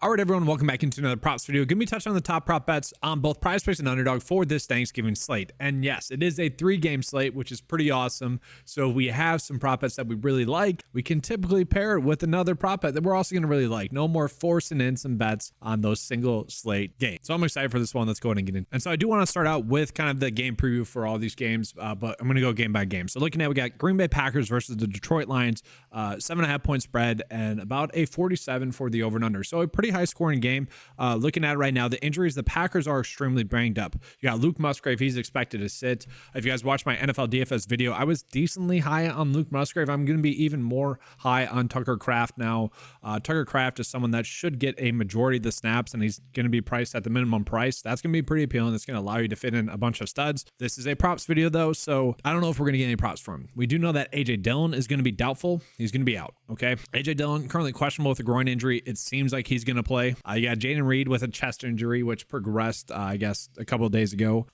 All right, everyone, welcome back into another props video. Give me a touch on the top prop bets on both PrizePicks and Underdog for this Thanksgiving slate. And yes, it is a 3-game slate, which is pretty awesome. So if we have some prop bets that we really like, we can typically pair it with another prop bet that we're also going to really like. No more forcing in some bets on those single slate games. So I'm excited for this one. Let's go ahead and get in. And so I do want to start out with kind of the game preview for all these games, but I'm going to go game by game. So looking at, we got Green Bay Packers versus the Detroit Lions, 7.5 point spread and about a 47 for the over and under. So a pretty high scoring game. Looking at it right now, the injuries, the Packers are extremely banged up. You got Luke Musgrave, he's expected to sit. If you guys watched my NFL DFS video, I was decently high on Luke Musgrave. I'm going to be even more high on Tucker Kraft now. Tucker Kraft is someone that should get a majority of the snaps, and he's going to be priced at the minimum price. That's going to be pretty appealing. It's going to allow you to fit in a bunch of studs. This is a props video though, so I don't know if we're going to get any props from him. We do know that AJ Dillon is going to be doubtful. He's going to be out. Okay. AJ Dillon currently questionable with a groin injury. It seems like he's going to play. You got Jaden Reed with a chest injury, which progressed, I guess, a couple of days ago.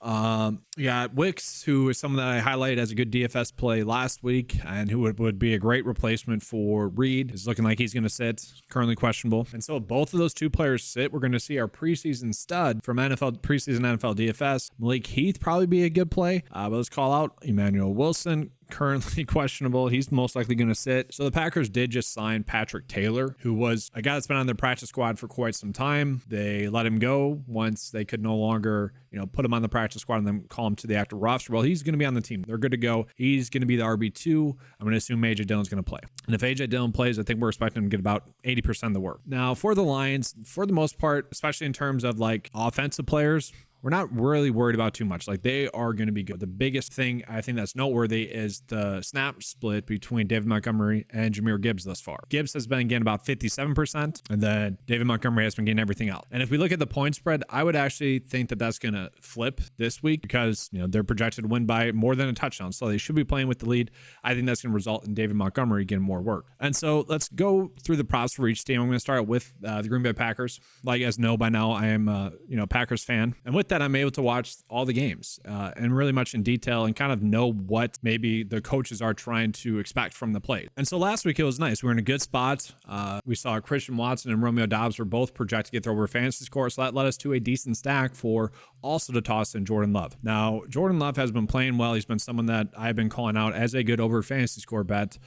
You got Wicks, who is someone that I highlighted as a good DFS play last week and who would be a great replacement for Reed. Is looking like he's going to sit, currently questionable. And so if both of those two players sit, we're going to see our preseason stud from preseason NFL DFS. Malik Heath probably be a good play. But let's call out Emmanuel Wilson, currently questionable. He's most likely going to sit. So the Packers did just sign Patrick Taylor, who was a guy that's been on their practice squad for quite some time. They let him go once they could no longer, put him on the practice squad and then call him to the active roster. Well, he's going to be on the team. They're good to go. He's going to be the RB2. I'm going to assume AJ Dillon's going to play. And if AJ Dillon plays, I think we're expecting him to get about 80% of the work. Now, for the Lions, for the most part, especially in terms of like offensive players, we're not really worried about too much. Like, they are going to be good. The biggest thing I think that's noteworthy is the snap split between David Montgomery and Jahmyr Gibbs thus far. Gibbs has been getting about 57%, and then David Montgomery has been getting everything else. And if we look at the point spread, I would actually think that that's going to flip this week because, they're projected to win by more than a touchdown. So they should be playing with the lead. I think that's going to result in David Montgomery getting more work. And so let's go through the props for each team. I'm going to start with the Green Bay Packers. Like you guys know by now, I am a Packers fan. And with that, I'm able to watch all the games and really much in detail and kind of know what maybe the coaches are trying to expect from the play. And so last week it was nice. We were in a good spot. We saw Christian Watson and Romeo Doubs were both projected to get their over fantasy score. So that led us to a decent stack for also to toss in Jordan Love. Now, Jordan Love has been playing well. He's been someone that I've been calling out as a good over fantasy score bet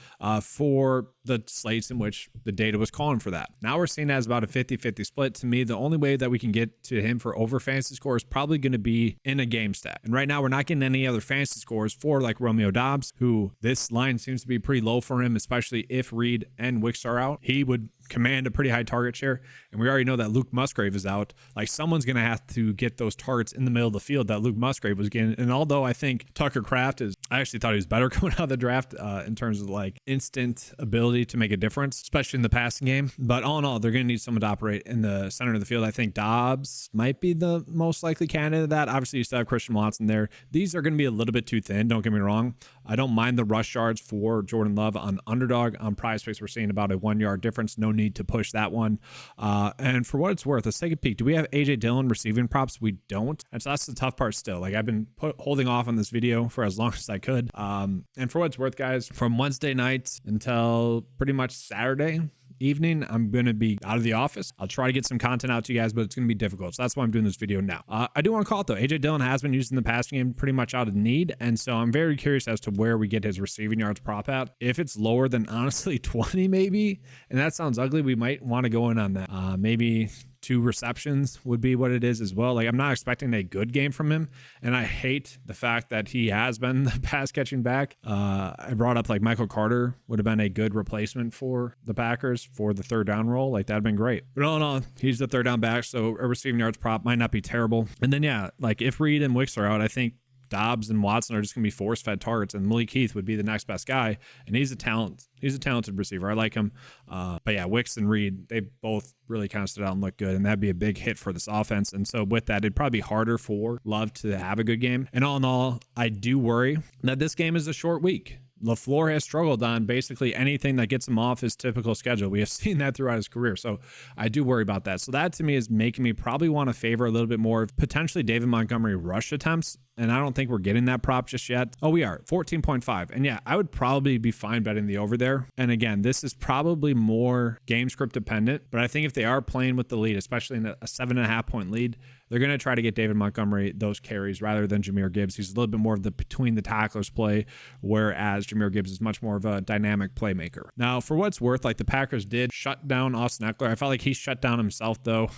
for the slates in which the data was calling for that. Now we're seeing it as about a 50-50 split. To me, the only way that we can get to him for over fantasy score is probably going to be in a game stack. And right now we're not getting any other fantasy scores for like Romeo Doubs, who this line seems to be pretty low for him, especially if Reed and Wicks are out. He would command a pretty high target share. And we already know that Luke Musgrave is out. Like, someone's going to have to get those targets in the middle of the field that Luke Musgrave was getting. And although I think Tucker Kraft I actually thought he was better coming out of the draft in terms of like instant ability to make a difference, especially in the passing game. But all in all, they're going to need someone to operate in the center of the field. I think Dobbs might be the most likely candidate of that. Obviously, you still have Christian Watson there. These are going to be a little bit too thin. Don't get me wrong. I don't mind the rush yards for Jordan Love on Underdog. On PrizePicks, we're seeing about a 1 yard difference. No need to push that one. And for what it's worth, let's take a peek. Do we have AJ Dillon receiving props? We don't. And so that's the tough part still. Like, I've been holding off on this video for as long as I could. And for what it's worth, guys, from Wednesday night until pretty much Saturday evening, I'm going to be out of the office. I'll try to get some content out to you guys, but it's going to be difficult. So that's why I'm doing this video now. I do want to call it though. AJ Dillon has been used in the passing game pretty much out of need. And so I'm very curious as to where we get his receiving yards prop at. If it's lower than honestly 20 maybe, and that sounds ugly, we might want to go in on that. Maybe 2 receptions would be what it is as well. Like, I'm not expecting a good game from him. And I hate the fact that he has been the pass catching back. I brought up like Michael Carter would have been a good replacement for the Packers for the third down role. Like, that'd been great. But all in all, he's the third down back. So a receiving yards prop might not be terrible. And then, yeah, like if Reed and Wicks are out, I think Dobbs and Watson are just going to be force-fed targets, and Malik Heath would be the next best guy, and he's a talent. He's a talented receiver. I like him. But yeah, Wicks and Reed, they both really kind of stood out and look good, and that'd be a big hit for this offense. And so with that, it'd probably be harder for Love to have a good game. And all in all, I do worry that this game is a short week. LaFleur has struggled on basically anything that gets him off his typical schedule. We have seen that throughout his career. So I do worry about that. So that to me is making me probably want to favor a little bit more of potentially David Montgomery rush attempts and I don't think we're getting that prop just yet. Oh, we are 14.5. And yeah, I would probably be fine betting the over there. And again, this is probably more game script dependent, but I think if they are playing with the lead, especially in a 7.5 point lead, they're going to try to get David Montgomery those carries rather than Jahmyr Gibbs. He's a little bit more of the between the tacklers play, whereas Jahmyr Gibbs is much more of a dynamic playmaker. Now, for what it's worth, like the Packers did shut down Austin Eckler. I felt like he shut down himself, though.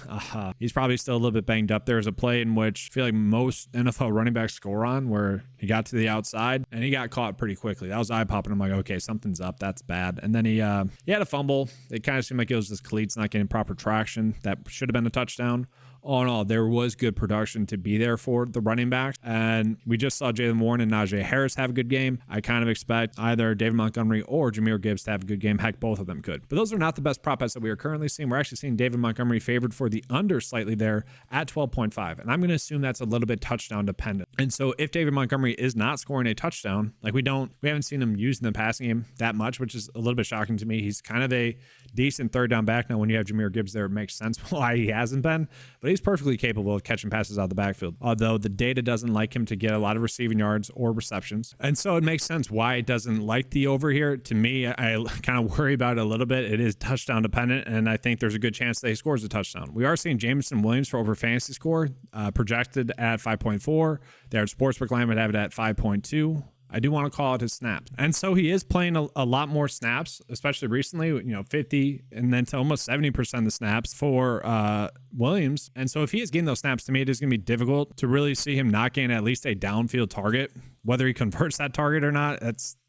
He's probably still a little bit banged up. There was a play in which I feel like most NFL running backs score on where he got to the outside and he got caught pretty quickly. That was eye-popping. I'm like, okay, something's up. That's bad. And then he had a fumble. It kind of seemed like it was his cleats not getting proper traction. That should have been a touchdown. All in all, there was good production to be there for the running backs. And we just saw Jaylen Warren and Najee Harris have a good game. I kind of expect either David Montgomery or Jahmyr Gibbs to have a good game. Heck, both of them could. But those are not the best prop bets that we are currently seeing. We're actually seeing David Montgomery favored for the under slightly there at 12.5. And I'm going to assume that's a little bit touchdown dependent. And so if David Montgomery is not scoring a touchdown, like we haven't seen him use in the passing game that much, which is a little bit shocking to me. He's kind of a decent third down back. Now, when you have Jahmyr Gibbs there, it makes sense why he hasn't been, but he's perfectly capable of catching passes out of the backfield, although the data doesn't like him to get a lot of receiving yards or receptions. And so it makes sense why it doesn't like the over here. To me, I kind of worry about it a little bit. It is touchdown dependent, and I think there's a good chance that he scores a touchdown. We are seeing Jameson Williams for over fantasy score projected at 5.4. Their sportsbook line would have it at 5.2. I do want to call out his snaps. And so he is playing a lot more snaps, especially recently, 50 and then to almost 70% of the snaps for Williams. And so if he is getting those snaps, to me, it is going to be difficult to really see him not getting at least a downfield target. Whether he converts that target or not,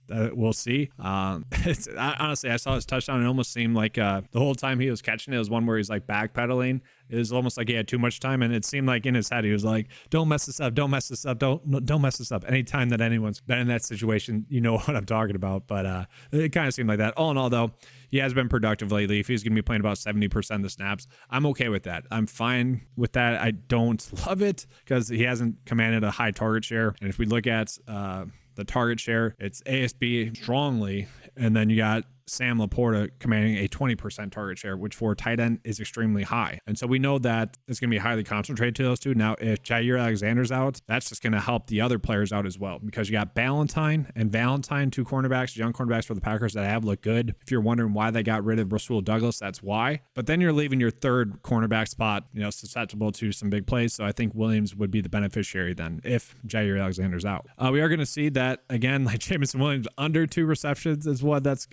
we'll see. Honestly, I saw his touchdown. It almost seemed like the whole time he was catching it was one where he's like backpedaling. It was almost like he had too much time, and it seemed like in his head he was like, "Don't mess this up! Don't mess this up! Don't mess this up!" Anytime that anyone's been in that situation, you know what I'm talking about. But it kind of seemed like that. All in all, though, he has been productive lately. If he's going to be playing about 70% of the snaps, I'm okay with that. I'm fine with that. I don't love it because he hasn't commanded a high target share. And if we look at the target share, it's ASB strongly, and then you got Sam Laporta commanding a 20% target share, which for a tight end is extremely high. And so we know that it's going to be highly concentrated to those two. Now, if Jair Alexander's out, that's just going to help the other players out as well, because you got Ballantyne and Valentine, two cornerbacks, young cornerbacks for the Packers that have looked good. If you're wondering why they got rid of Rasul Douglas, that's why. But then you're leaving your third cornerback spot, susceptible to some big plays. So I think Williams would be the beneficiary then if Jair Alexander's out. We are going to see that, again, like Jameson Williams, under 2 receptions is what that's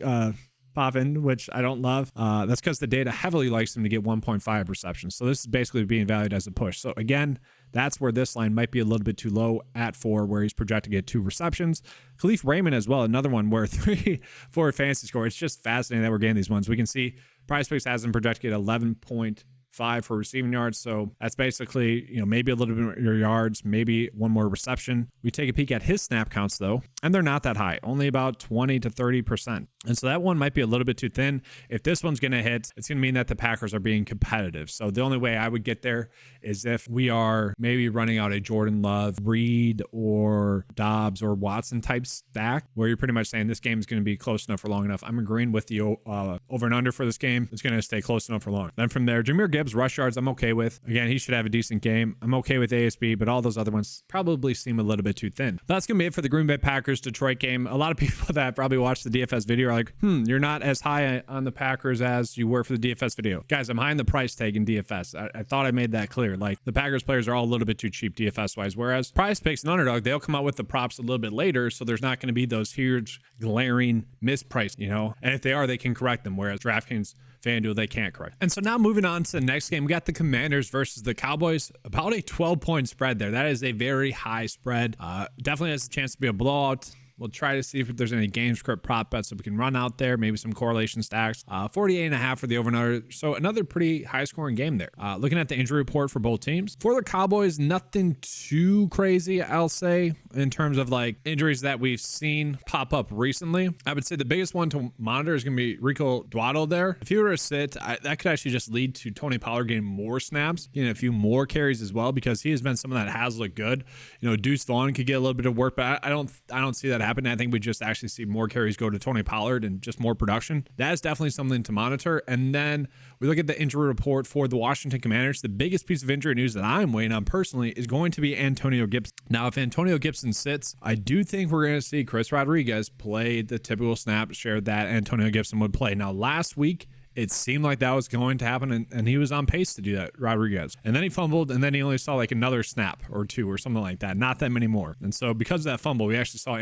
popping, which I don't love. That's because the data heavily likes him to get 1.5 receptions. So this is basically being valued as a push. So again, that's where this line might be a little bit too low at 4, where he's projected to get 2 receptions. Khalif Raymond as well, another one where 3 for a fantasy score. It's just fascinating that we're getting these ones. We can see PrizePicks has him projected to get 11.5 for receiving yards. So that's basically, maybe a little bit more yards, maybe one more reception. We take a peek at his snap counts though, and they're not that high, only about 20 to 30%. And so that one might be a little bit too thin. If this one's going to hit, it's going to mean that the Packers are being competitive. So the only way I would get there is if we are maybe running out a Jordan Love, Reed, or Dobbs or Watson type stack, where you're pretty much saying this game is going to be close enough for long enough. I'm agreeing with the over and under for this game. It's going to stay close enough for long. Then from there, Jahmyr Gibbs rush yards, I'm okay with. Again, he should have a decent game. I'm okay with ASB, but all those other ones probably seem a little bit too thin. But that's going to be it for the Green Bay Packers Detroit game. A lot of people that probably watched the DFS video are like, you're not as high on the Packers as you were for the DFS video. Guys, I'm high on the price tag in DFS. I thought I made that clear. Like, the Packers players are all a little bit too cheap DFS wise, whereas PrizePicks and Underdog, they'll come out with the props a little bit later, so there's not going to be those huge glaring mispriced, and if they are, they can correct them, whereas DraftKings, FanDuel, they can't correct. And so now moving on to the next game, we got the Commanders versus the Cowboys. About a 12-point spread there. That is a very high spread. Definitely has a chance to be a blowout. We'll try to see if there's any game script prop bets that we can run out there, maybe some correlation stacks. 48.5 for the over and under. So another pretty high scoring game there. Looking at the injury report for both teams. For the Cowboys, nothing too crazy, I'll say, in terms of like injuries that we've seen pop up recently. I would say the biggest one to monitor is going to be Rico Dwaddle there. If he were to sit, that could actually just lead to Tony Pollard getting more snaps, getting a few more carries as well, because he has been someone that has looked good. Deuce Vaughn could get a little bit of work, but I don't see that happen. I think we just actually see more carries go to Tony Pollard and just more production. That is definitely something to monitor. And then we look at the injury report for the Washington Commanders. The biggest piece of injury news that I'm waiting on personally is going to be Antonio Gibson. Now, if Antonio Gibson sits, I do think we're going to see Chris Rodriguez play the typical snap share that Antonio Gibson would play. Now, last week, it seemed like that was going to happen, and he was on pace to do that, Rodriguez. And then he fumbled, and then he only saw like another snap or two or something like that, not that many more. And so because of that fumble, we actually saw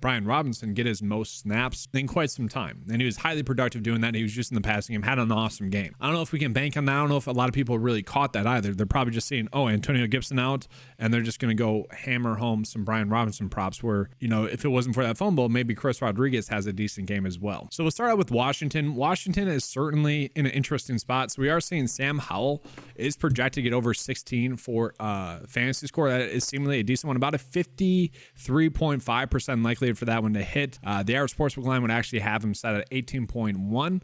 Brian Robinson get his most snaps in quite some time. And he was highly productive doing that. He was just in the passing game, had an awesome game. I don't know if we can bank on that. I don't know if a lot of people really caught that either. They're probably just seeing, oh, Antonio Gibson out, and they're just going to go hammer home some Brian Robinson props where, you know, if it wasn't for that fumble, maybe Chris Rodriguez has a decent game as well. So we'll start out with Washington. Washington is certainly in an interesting spot. So we are seeing Sam Howell is projected to get over 16 for fantasy score. That is seemingly a decent one, about a 53.5% likelihood for that one to hit. The average sportsbook line would actually have him set at 18.1.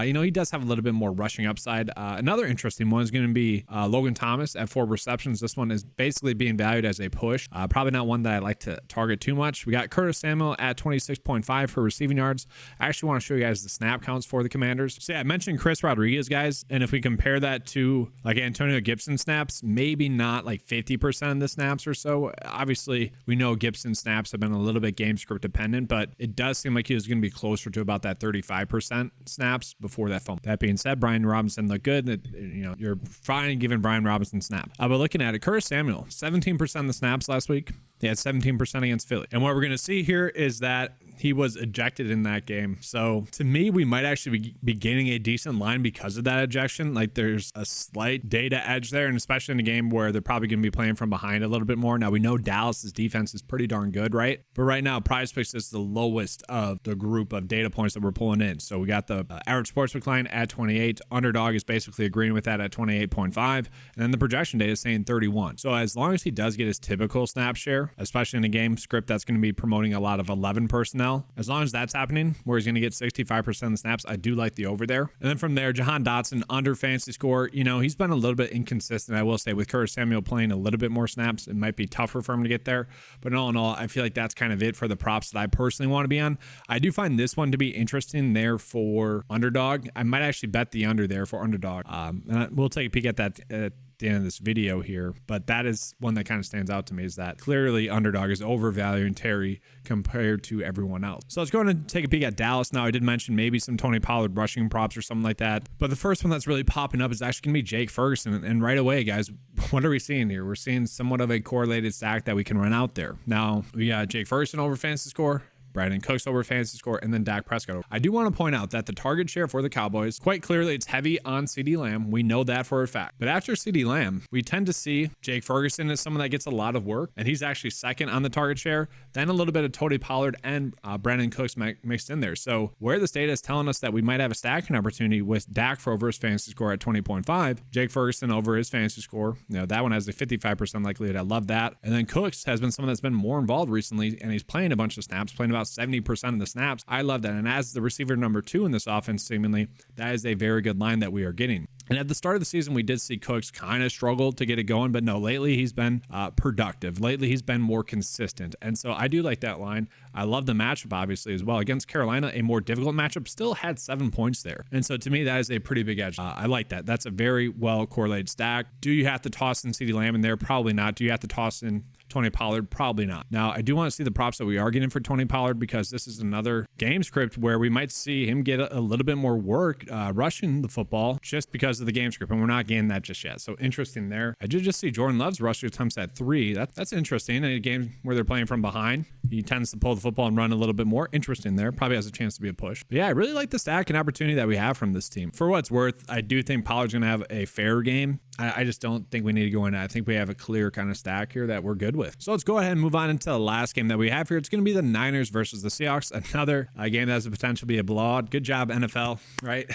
You know, he does have a little bit more rushing upside. Another interesting one is going to be Logan Thomas at 4 receptions. This one is basically being valued as a push. Probably not one that I like to target too much. We got Curtis Samuel at 26.5 for receiving yards. I actually want to show you guys the snap counts for the Commanders. So yeah, I mentioned Chris Rodriguez, guys, and if we compare that to like Antonio Gibson snaps, maybe not like 50% of the snaps or so. Obviously, we know Gibson snaps have been a little bit game script dependent, but it does seem like he was going to be closer to about that 35% snaps before that fumble. That being said, Brian Robinson looked good. You know, you're fine giving Brian Robinson snaps. But looking at it, Curtis Samuel, 17% of the snaps last week. He had 17% against Philly. And what we're going to see here is that he was ejected in that game. So to me, we might actually be gaining a decent line because of that ejection. Like there's a slight data edge there, and especially in a game where they're probably going to be playing from behind a little bit more. Now we know Dallas's defense is pretty darn good, right? But right now, PrizePicks is the lowest of the group of data points that we're pulling in. So we got the average sportsbook line at 28. Underdog is basically agreeing with that at 28.5. And then the projection data is saying 31. So as long as he does get his typical snap share, especially in a game script that's going to be promoting a lot of 11 personnel, as long as that's happening, where he's going to get 65% of the snaps, I do like the over there. And then from there, Jahan Dotson under fantasy score. You know, he's been a little bit inconsistent, I will say, with Curtis Samuel playing a little bit more snaps. It might be tougher for him to get there. But all in all, I feel like that's kind of it for the props that I personally want to be on. I do find this one to be interesting there for Underdog. I might actually bet the under there for Underdog. And we'll take a peek at that at the end of this video here, but that is one that kind of stands out to me, is that clearly Underdog is overvaluing Terry compared to everyone else. So let's go ahead and take a peek at Dallas now. I did mention maybe some Tony Pollard rushing props or something like that, but the first one that's really popping up is actually gonna be Jake Ferguson. And right away, guys, what are we seeing here? We're seeing somewhat of a correlated stack that we can run out there. Now we got Jake Ferguson over fantasy score, Brandon Cooks over fantasy score, and then Dak Prescott over. I do want to point out that the target share for the Cowboys, quite clearly, it's heavy on CeeDee Lamb. We know that for a fact. But after CeeDee Lamb, we tend to see Jake Ferguson as someone that gets a lot of work, and he's actually second on the target share. Then a little bit of Tony Pollard and Brandon Cooks mixed in there. So where this data is telling us that we might have a stacking opportunity with Dak for over his fantasy score at 20.5, Jake Ferguson over his fantasy score, you know, that one has a 55% likelihood. I love that. And then Cooks has been someone that's been more involved recently, and he's playing a bunch of snaps, playing about 70% of the snaps. I love that. And as the receiver number 2 in this offense, seemingly, that is a very good line that we are getting. And at the start of the season, we did see Cooks kind of struggle to get it going, but no, lately he's been productive. Lately he's been more consistent. And so I do like that line. I love the matchup, obviously, as well. Against Carolina, a more difficult matchup, still had 7 points there. And so to me, that is a pretty big edge. I like that. That's a very well correlated stack. Do you have to toss in CeeDee Lamb in there? Probably not. Do you have to toss in Tony Pollard? Probably not. Now, I do want to see the props that we are getting for Tony Pollard, because this is another game script where we might see him get a little bit more work rushing the football just because of the game script, and we're not getting that just yet. So interesting there. I did just see Jordan Love's rushing attempts at 3. That's interesting. In a game where they're playing from behind, he tends to pull the football and run a little bit more. Interesting there. Probably has a chance to be a push. But yeah, I really like the stack and opportunity that we have from this team. For what it's worth, I do think Pollard's going to have a fair game. I just don't think we need to go in. I think we have a clear kind of stack here that we're good with. So let's go ahead and move on into the last game that we have here. It's going to be the Niners versus the Seahawks. Another game that has the potential to be a blowout. Good job, NFL, right?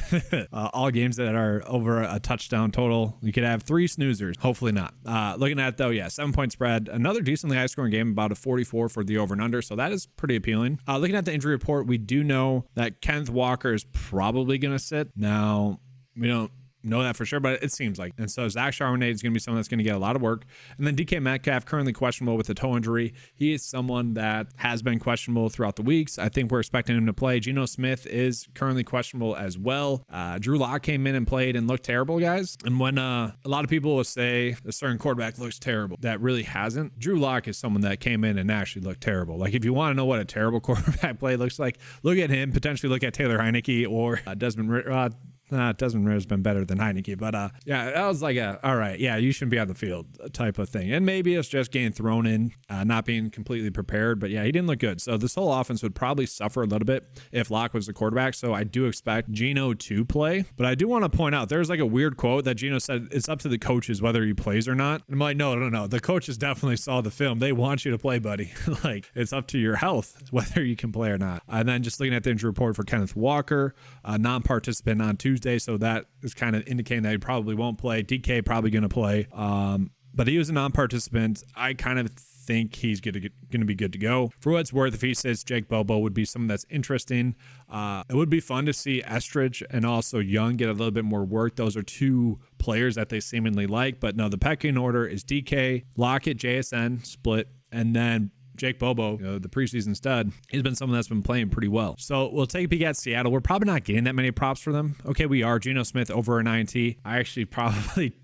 All games that are over a touchdown total. You could have 3 snoozers. Hopefully not. Looking at it though, yeah, 7-point spread. Another decently high scoring game, about a 44 for the over and under. So that is pretty appealing. Looking at the injury report, we do know that Kenneth Walker is probably going to sit. Now, we don't know that for sure, but it seems like. And so Zach Charbonnet is going to be someone that's going to get a lot of work. And then DK Metcalf, currently questionable with a toe injury. He is someone that has been questionable throughout the weeks. I think we're expecting him to play. Geno Smith is currently questionable as well. Drew Lock came in and played and looked terrible, guys. And when a lot of people will say a certain quarterback looks terrible, that really hasn't. Drew Lock is someone that came in and actually looked terrible. Like, if you want to know what a terrible quarterback play looks like, look at him, potentially look at Taylor Heineke or Desmond Ridder. Desmond Ridder's been better than Heineke, but yeah, that was like all right, yeah, you shouldn't be on the field type of thing. And maybe it's just getting thrown in, not being completely prepared, but yeah, he didn't look good. So this whole offense would probably suffer a little bit if Locke was the quarterback. So I do expect Geno to play, but I do want to point out there's like a weird quote that Geno said, it's up to the coaches whether he plays or not. And I'm like, no. The coaches definitely saw the film. They want you to play, buddy. Like, it's up to your health whether you can play or not. And then just looking at the injury report for Kenneth Walker, non-participant on Tuesday. So that is kind of indicating that he probably won't play. DK probably going to play. But he was a non-participant. I kind of think he's going to be good to go. For what it's worth, if he says Jake Bobo would be someone that's interesting. It would be fun to see Estridge and also Young get a little bit more work. Those are two players that they seemingly like. But no, the pecking order is DK, Lockett, JSN, split, and then Jake Bobo, the preseason stud, he's been someone that's been playing pretty well. So we'll take a peek at Seattle. We're probably not getting that many props for them. Okay, we are. Geno Smith over an INT. I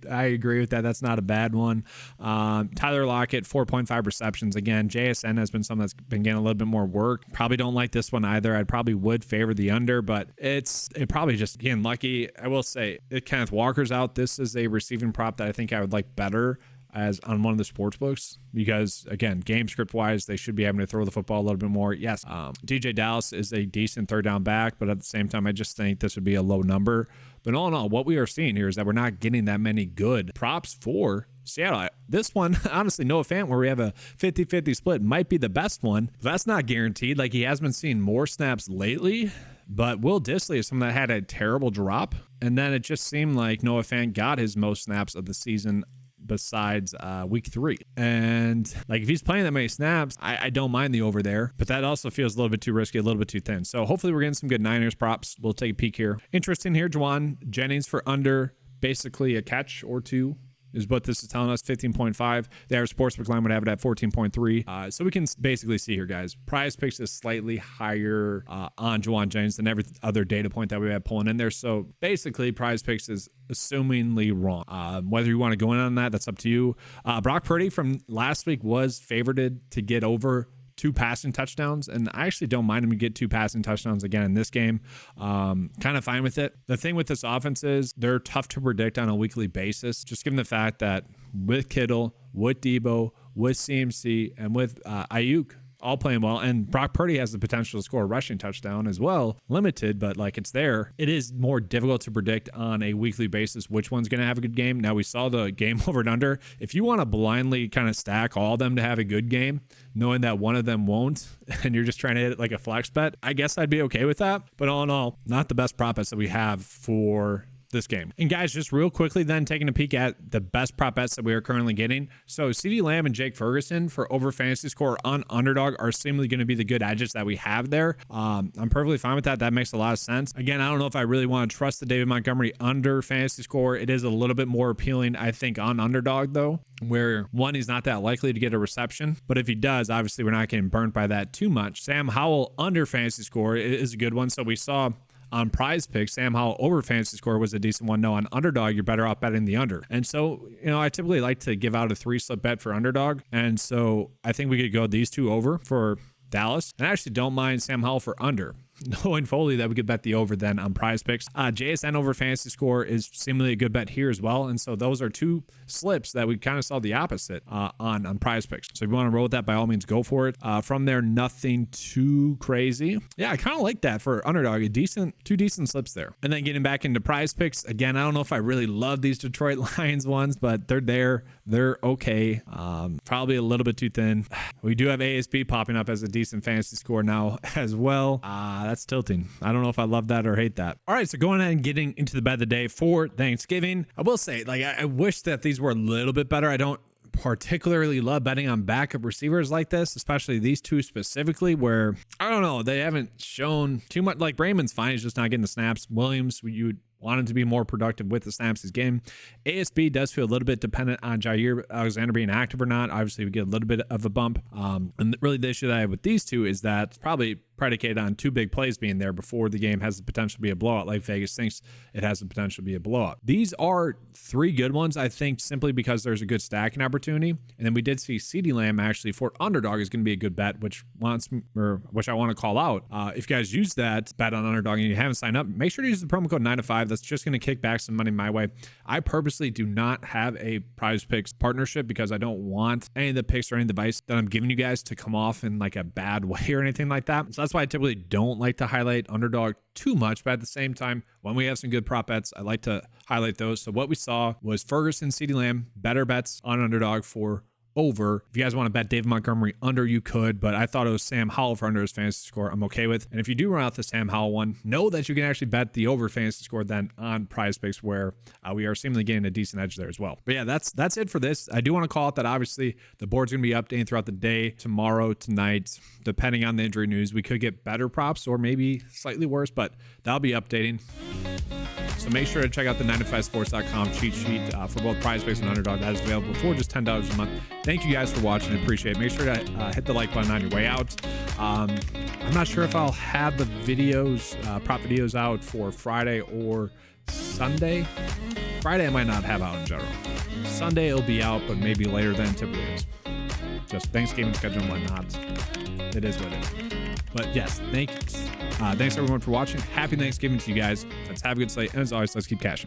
agree with that. That's not a bad one. Tyler Lockett, 4.5 receptions. Again, JSN has been someone that's been getting a little bit more work. Probably don't like this one either. I probably would favor the under, but it probably just getting lucky. I will say, if Kenneth Walker's out, this is a receiving prop that I think I would like better as on one of the sports books, because again, game script wise, they should be having to throw the football a little bit more. Yes, DJ Dallas is a decent third down back, but at the same time, I just think this would be a low number. But all in all, what we are seeing here is that we're not getting that many good props for Seattle. This one, honestly, Noah Fant, where we have a 50-50 split, might be the best one. That's not guaranteed. Like, he has been seeing more snaps lately, but Will Dissly is someone that had a terrible drop. And then it just seemed like Noah Fant got his most snaps of the season besides week 3. And like, if he's playing that many snaps, I don't mind the over there, but that also feels a little bit too risky, a little bit too thin. So hopefully we're getting some good Niners props. We'll take a peek here. Interesting here, Juwan Jennings for under, basically a catch or two is what this is telling us. 15.5. The average sportsbook line would have it at 14.3. So we can basically see here, guys, PrizePicks is slightly higher on Juwan Jennings than every other data point that we have pulling in there. So basically, PrizePicks is assumingly wrong. Whether you want to go in on that, that's up to you. Brock Purdy from last week was favored to get over 2 passing touchdowns, and I actually don't mind him to get 2 passing touchdowns again in this game. Kind of fine with it. The thing with this offense is they're tough to predict on a weekly basis, just given the fact that with Kittle, with Debo, with CMC, and with Ayuk all playing well, and Brock Purdy has the potential to score a rushing touchdown as well. Limited, but like, it's there. It is more difficult to predict on a weekly basis which one's going to have a good game. Now, we saw the game over and under. If you want to blindly kind of stack all of them to have a good game, knowing that one of them won't, and you're just trying to hit it like a flex bet, I guess I'd be okay with that. But all in all, not the best prop bets that we have for this game. And guys, just real quickly then, taking a peek at the best prop bets that we are currently getting. So CeeDee Lamb and Jake Ferguson for over fantasy score on underdog are seemingly going to be the good edges that we have there. I'm perfectly fine with that. That makes a lot of sense. Again, I don't know if I really want to trust the David Montgomery under fantasy score. It is a little bit more appealing, I think, on underdog though, where one, he's not that likely to get a reception, but if he does, obviously we're not getting burnt by that too much. Sam Howell under fantasy score is a good one. So we saw on PrizePicks, Sam Howell over fantasy score was a decent one. No, on underdog, you're better off betting the under. And so, I typically like to give out a 3-slip bet for underdog. And so I think we could go these two over for Dallas. And I actually don't mind Sam Howell for under, knowing fully that we could bet the over then on PrizePicks. JSN over fantasy score is seemingly a good bet here as well. And so those are two slips that we kind of saw the opposite on PrizePicks. So if you want to roll with that, by all means, go for it. From there, nothing too crazy. Yeah, I kind of like that for underdog. Two decent slips there. And then getting back into PrizePicks, again, I don't know if I really love these Detroit Lions ones, but they're there. They're okay. Probably a little bit too thin. We do have ASP popping up as a decent fantasy score now as well. That's tilting. I don't know if I love that or hate that. All right, so going ahead and getting into the bet of the day for Thanksgiving. I will say, I wish that these were a little bit better. I don't particularly love betting on backup receivers like this, especially these two specifically, where I don't know, they haven't shown too much. Like, Brayman's fine, he's just not getting the snaps. Williams, you want him to be more productive with the snaps this game. ASB does feel a little bit dependent on Jair Alexander being active or not. Obviously, we get a little bit of a bump. And really the issue that I have with these two is that it's probably predicated on 2 big plays being there before the game has the potential to be a blowout, like Vegas thinks it has the potential to be a blowout. These are 3 good ones, I think, simply because there's a good stacking opportunity. And then we did see CeeDee Lamb actually for underdog is going to be a good bet, which I want to call out. If you guys use that bet on underdog and you haven't signed up, make sure to use the promo code 9to5. That's just going to kick back some money my way. I purposely do not have a PrizePicks partnership because I don't want any of the picks or any device that I'm giving you guys to come off in like a bad way or anything like that. So that's why I typically don't like to highlight underdog too much, but at the same time, when we have some good prop bets, I like to highlight those. So what we saw was Ferguson, CeeDee Lamb, better bets on underdog for over. If you guys want to bet David Montgomery under, you could, but I thought it was Sam Howell for under his fantasy score. I'm okay with. And if you do run out the Sam Howell one, know that you can actually bet the over fantasy score then on PrizePicks, where we are seemingly getting a decent edge there as well. But yeah, that's it for this. I do want to call it that obviously the board's going to be updating throughout the day, tomorrow, tonight, depending on the injury news. We could get better props or maybe slightly worse, but that'll be updating. So make sure to check out the 9to5sports.com cheat sheet for both PrizePicks and Underdog. That is available for just $10 a month. Thank you guys for watching. I appreciate it. Make sure to hit the like button on your way out. I'm not sure if I'll have the videos, prop videos out for Friday or Sunday. Friday I might not have out in general. Sunday it'll be out, but maybe later than typically is. Just Thanksgiving schedule and whatnot. It is what it is. But yes, thanks everyone for watching. Happy Thanksgiving to you guys. Let's have a good slate. And as always, let's keep cashing.